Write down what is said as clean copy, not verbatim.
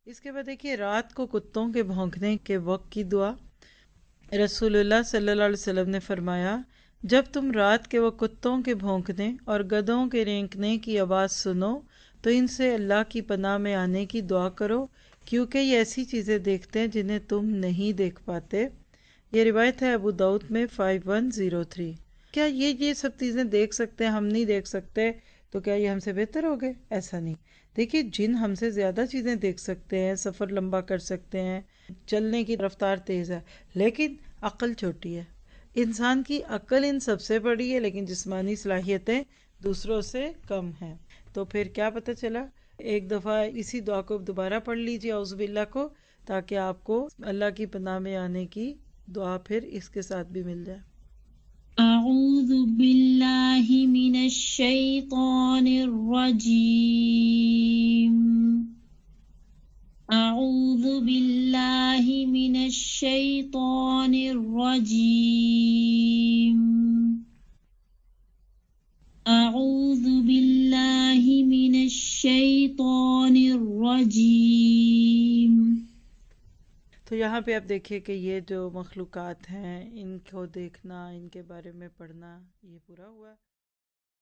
اس کے بعد دیکھیے رات کو کتوں کے بھونکنے کے وقت کی دعا. رسول اللہ صلی اللہ علیہ وسلم نے فرمایا جب تم رات کے وقت کتوں کے بھونکنے اور گدھوں کے رینکنے کی آواز سنو تو ان سے اللہ کی پناہ میں آنے کی دعا کرو کیونکہ یہ ایسی چیزیں دیکھتے ہیں جنہیں تم نہیں دیکھ پاتے. یہ روایت ہے ابو داؤد میں 5103. کیا یہ سب چیزیں دیکھ سکتے ہیں، ہم نہیں دیکھ سکتے، تو کیا یہ ہم سے بہتر ہو گئے؟ ایسا نہیں. دیکھیے جن ہم سے زیادہ چیزیں دیکھ سکتے ہیں، سفر لمبا کر سکتے ہیں، چلنے کی رفتار تیز ہے، لیکن عقل چھوٹی ہے. انسان کی عقل ان سب سے بڑی ہے لیکن جسمانی صلاحیتیں دوسروں سے کم ہیں. تو پھر کیا پتہ چلا؟ ایک دفعہ اسی دعا کو دوبارہ پڑھ لیجیے اعوذ باللہ کو، تاکہ آپ کو اللہ کی پناہ میں آنے کی دعا پھر اس کے ساتھ بھی مل جائے. اعوذ باللہ من الشیطان الرجیم. اعوذ باللہ من الشیطان الرجیم. اعوذ باللہ من الشیطان الرجیم. تو یہاں پہ آپ دیکھیے کہ یہ جو مخلوقات ہیں ان کو دیکھنا، ان کے بارے میں پڑھنا، یہ پورا ہوا.